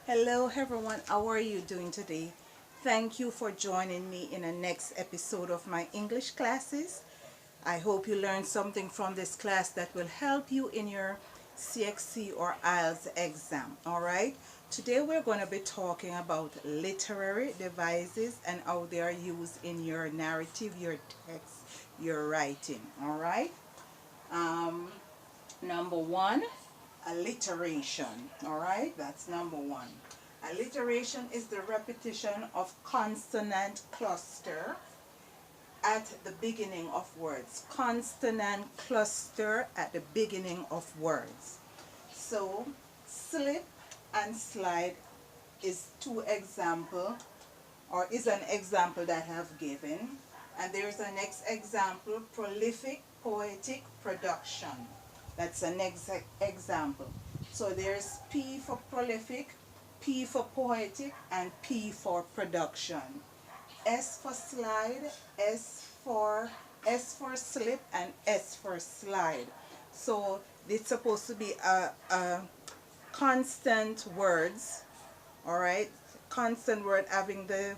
Hello everyone, how are you doing today? Thank you for joining me in the next episode of my English classes. I hope you learned something from this class that will help you in your CXC or IELTS exam. Alright, today we're going to be talking about literary devices and how they are used in your narrative, your text, your writing. Alright, number one, alliteration. All right, that's number one. Alliteration is the repetition of consonant cluster at the beginning of words. Consonant cluster at the beginning of words. So slip and slide is two example, or is an example that I have given. And there's a next example, prolific poetic production. That's the next example. So there's P for prolific, P for poetic, and P for production. S for slide, S for slip, and S for slide. So it's supposed to be a constant words, all right? Constant word having the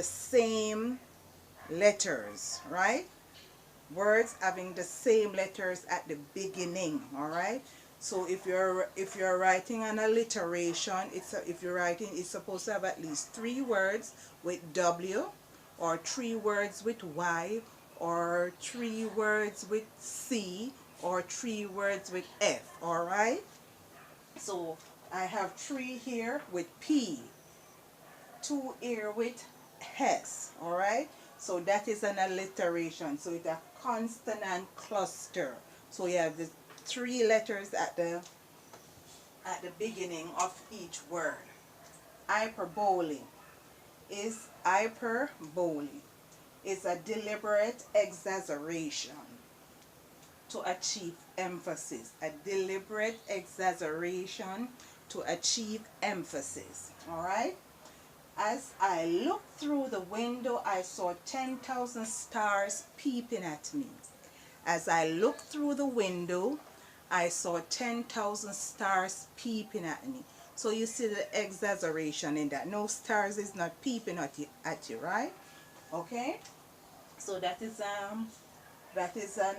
same letters, right? Words having the same letters at the beginning. All right, so if you're writing an alliteration, if you're writing, it's supposed to have at least 3 words with W, or 3 words with Y, or 3 words with C, or 3 words with F. All right, so I have 3 here with P, 2 here with S. All right, so that is an alliteration. So it's a consonant cluster. So you have the 3 letters at the beginning of each word. Hyperbole is a deliberate exaggeration to achieve emphasis. A deliberate exaggeration to achieve emphasis. All right. As I looked through the window, I saw 10,000 stars peeping at me. As I looked through the window, I saw 10,000 stars peeping at me. So you see the exaggeration in that. No, stars is not peeping at you, right? Okay? So that is an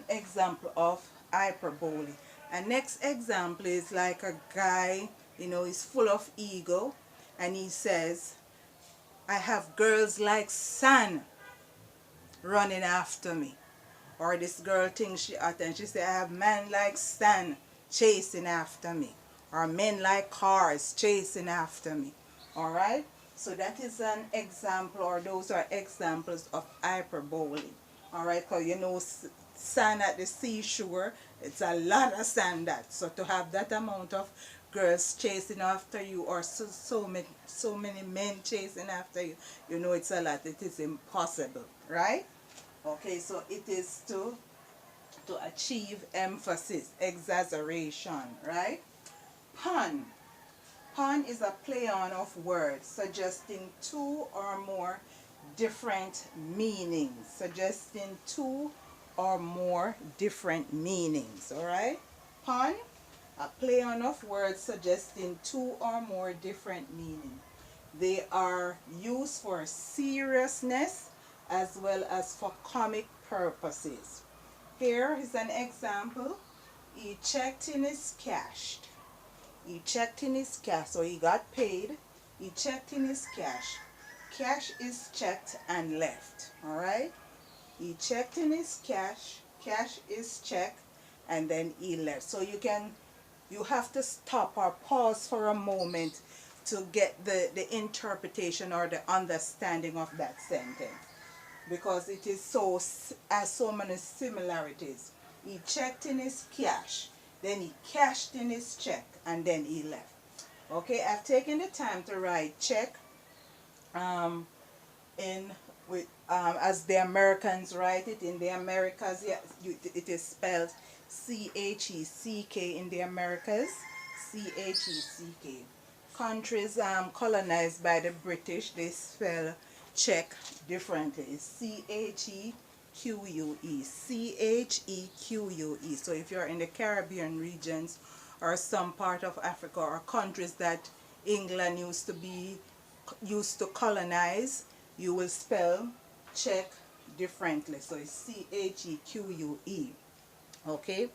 example of hyperbole. And next example is like a guy, he's full of ego, and he says, I have girls like sand running after me. Or this girl thinks she hot and she say, I have men like sand chasing after me. Or men like cars chasing after me. Alright? So that is an example, or those are examples of hyperbole. Alright, because sand at the seashore, it's a lot of sand that. So to have that amount of girls chasing after you, or so many men chasing after you, it's a lot. It is impossible, right? Okay, so it is to achieve emphasis, exaggeration, right? Pun. Pun is a play on of words suggesting 2 or more different meanings. Suggesting 2 or more different meanings, all right? Pun, a play on of words suggesting 2 or more different meanings. They are used for seriousness as well as for comic purposes. Here is an example. He checked in his cash. He checked in his cash, so he got paid. He checked in his cash. Cash is checked and left, all right? He checked in his cash. Cash is checked, and then he left. So you have to stop or pause for a moment to get the interpretation or the understanding of that sentence, because it is has so many similarities. He checked in his cash, then he cashed in his check, and then he left. Okay, I've taken the time to write check as the Americans write it. In the Americas, yeah, it is spelled C-H-E-C-K in the Americas. C-H-E-C-K. Countries colonized by the British, they spell check differently. C-H-E-Q-U-E. C-H-E-Q-U-E. So if you're in the Caribbean regions or some part of Africa or countries that England used to colonize, you will spell check differently. So it's CHEQUE. Okay.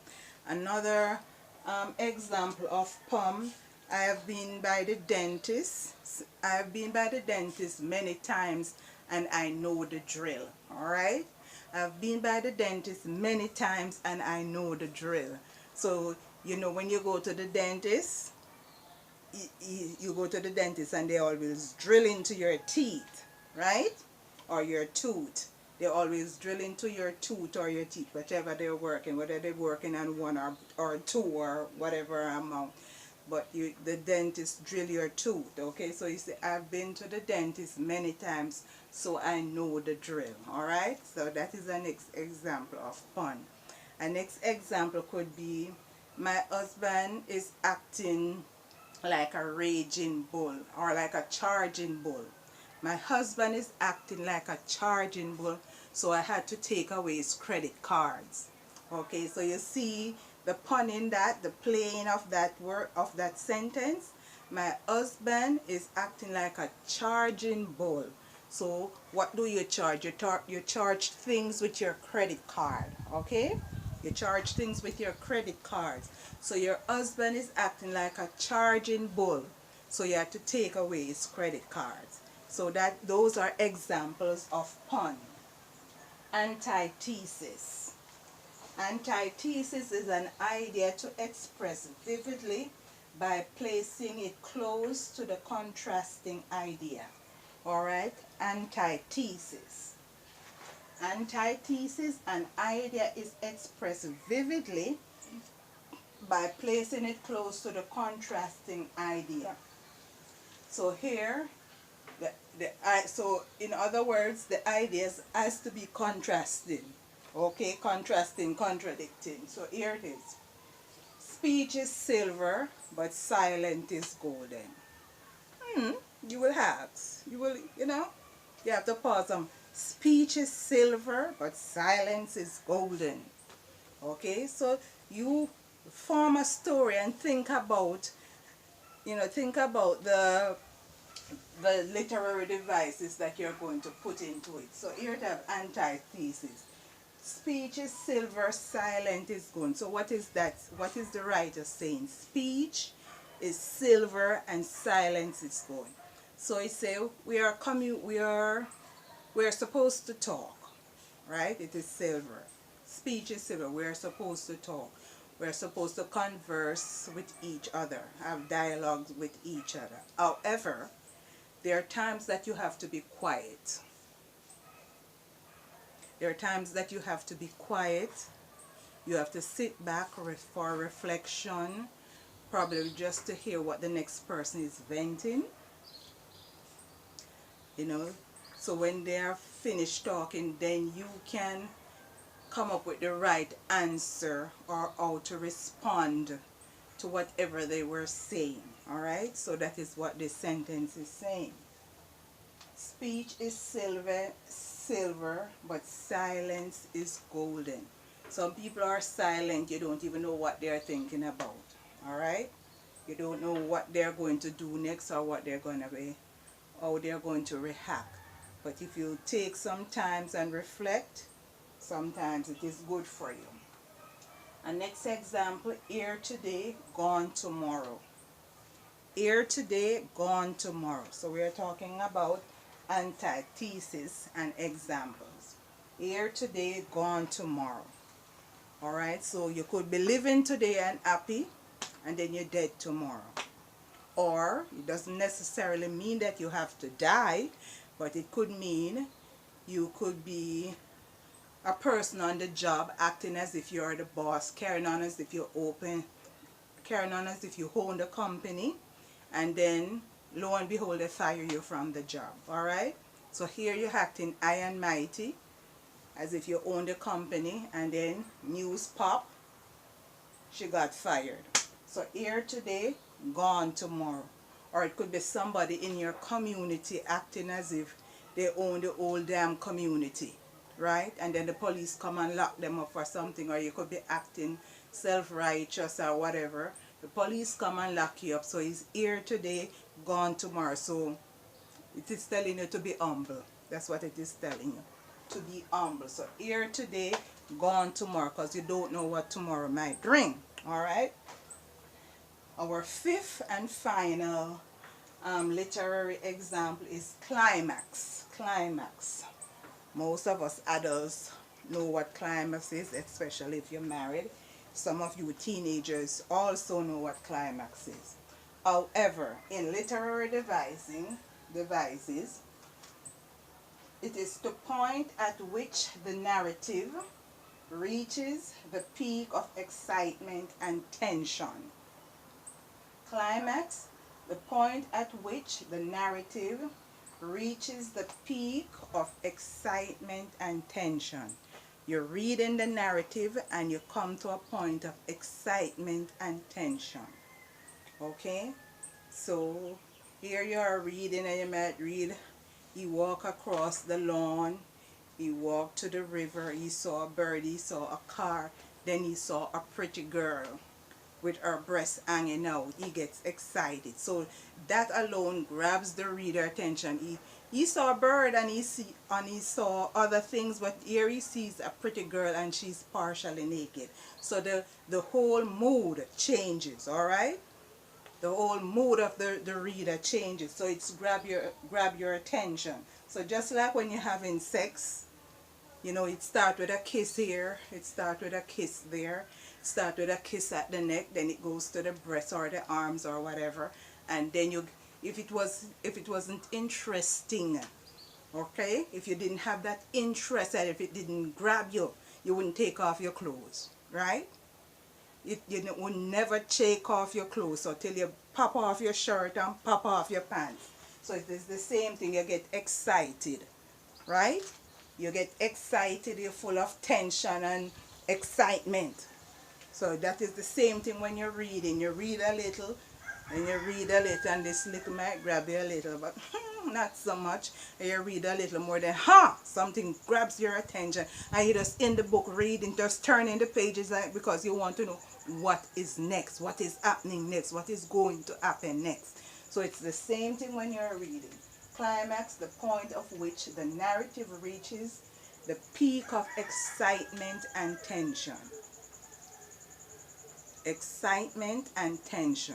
Another example of pun. I have been by the dentist. I have been by the dentist many times and I know the drill. Alright? I've been by the dentist many times and I know the drill. So, you know, when you go to the dentist, you go to the dentist and they always drill into your teeth, right? Or your tooth. They always drill into your tooth or your teeth, whichever they're working, whether they're working on one or two or whatever amount. But the dentist drill your tooth, okay? So you see, I've been to the dentist many times, so I know the drill, alright? So that is an example of pun. A next example could be, my husband is acting like a raging bull or like a charging bull. My husband is acting like a charging bull, so I had to take away his credit cards. Okay, so you see the pun in that, the playing of that word, of that sentence. My husband is acting like a charging bull. So what do you charge? You charge things with your credit card, okay? You charge things with your credit cards. So your husband is acting like a charging bull. So you have to take away his credit cards. So those are examples of pun. Antithesis. Antithesis is an idea to express vividly by placing it close to the contrasting idea. Alright? Antithesis. Antithesis, an idea is expressed vividly by placing it close to the contrasting idea. So here, so in other words, the ideas has to be contrasting. Okay, contrasting, contradicting. So here it is. Speech is silver, but silence is golden. You will ask. You know, you have to pause them. Speech is silver, but silence is golden. Okay, so you form a story and think about, think about the literary devices that you're going to put into it. So here you have antithesis. Speech is silver, silent is gold. So what is that? What is the writer saying? Speech is silver and silence is gold. So he say we're supposed to talk, right? It is silver. Speech is silver. We're supposed to talk. We're supposed to converse with each other, have dialogues with each other. However, there are times that you have to be quiet. There are times that you have to be quiet. You have to sit back for reflection, probably just to hear what the next person is venting. You know, so when they are finished talking, then you can come up with the right answer or how to respond to whatever they were saying. Alright, so that is what this sentence is saying. Speech is silver, but silence is golden. Some people are silent, you don't even know what they're thinking about. Alright? You don't know what they're going to do next or what they're going to be, how they're going to react. But if you take some time and reflect, sometimes it is good for you. And next example, here today, gone tomorrow. Here today, gone tomorrow. So we are talking about antithesis and examples. Here today, gone tomorrow. Alright, so you could be living today and happy, and then you're dead tomorrow. Or it doesn't necessarily mean that you have to die, but it could mean you could be a person on the job acting as if you're the boss, carrying on as if you're open, carrying on as if you own the company, and then lo and behold they fire you from the job. Alright, so here you're acting high and mighty as if you own the company, and then news pop, she got fired. So here today, gone tomorrow. Or it could be somebody in your community acting as if they own the whole damn community, right? And then the police come and lock them up for something. Or you could be acting self-righteous or whatever. The police come and lock you up. So he's here today, gone tomorrow. So it is telling you to be humble. That's what it is telling you. To be humble. So here today, gone tomorrow, because you don't know what tomorrow might bring. Alright? Our fifth and final literary example is Climax. Climax. Most of us adults know what climax is, especially if you're married. Some of you teenagers also know what climax is. However, in literary devices, it is the point at which the narrative reaches the peak of excitement and tension. Climax, the point at which the narrative reaches the peak of excitement and tension. You're reading the narrative and you come to a point of excitement and tension. Okay? So here you are reading, and you might read, he walked across the lawn, he walked to the river, he saw a bird, he saw a car, then he saw a pretty girl with her breasts hanging out. He gets excited. So that alone grabs the reader attention. He saw a bird and he saw other things, but here he sees a pretty girl and she's partially naked. So the whole mood changes, alright? The whole mood of the reader changes. So it's grab your attention. So just like when you're having sex, you know, it starts with a kiss here, it starts with a kiss there, it starts with a kiss at the neck, then it goes to the breast or the arms or whatever, and then you, if it wasn't interesting, okay, if you didn't have that interest, and if it didn't grab you, you wouldn't take off your clothes, right? You would never take off your clothes so till you pop off your shirt and pop off your pants. So it is the same thing. You get excited, right? You get excited, you're full of tension and excitement. So that is the same thing when you're reading. You read a little, and you read a little, and this little might grab you a little, but not so much. And you read a little more, then something grabs your attention, and you just in the book reading, just turning the pages, like, because you want to know what is next, what is happening next, what is going to happen next. So it's the same thing when you're reading. Climax, the point of which the narrative reaches the peak of excitement and tension. Excitement and tension.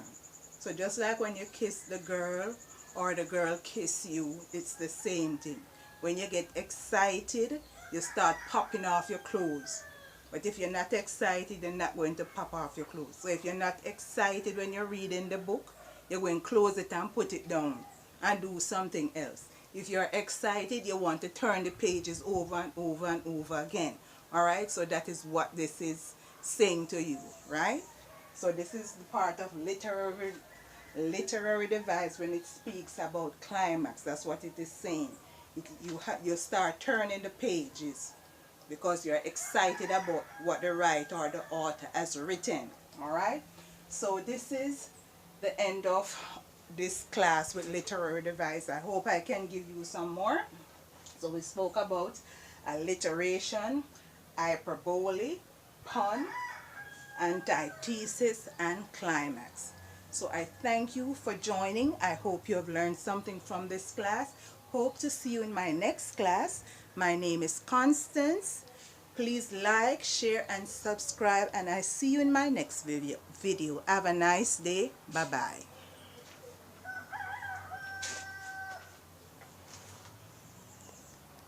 So just like when you kiss the girl or the girl kiss you, it's the same thing. When you get excited, you start popping off your clothes. But if you're not excited, you're not going to pop off your clothes. So if you're not excited when you're reading the book, you're going to close it and put it down and do something else. If you're excited, you want to turn the pages over and over and over again. Alright, so that is what this is saying to you, right? So this is the part of literary device when it speaks about climax. That's what it is saying. You start turning the pages because you're excited about what the writer or the author has written. Alright, so this is the end of this class with literary device. I hope I can give you some more. So we spoke about alliteration, hyperbole, pun, antithesis, and climax. So I thank you for joining. I hope you have learned something from this class. Hope to see you in my next class. My name is Constance. Please like, share, and subscribe, and I see you in my next video. Have a nice day. Bye-bye.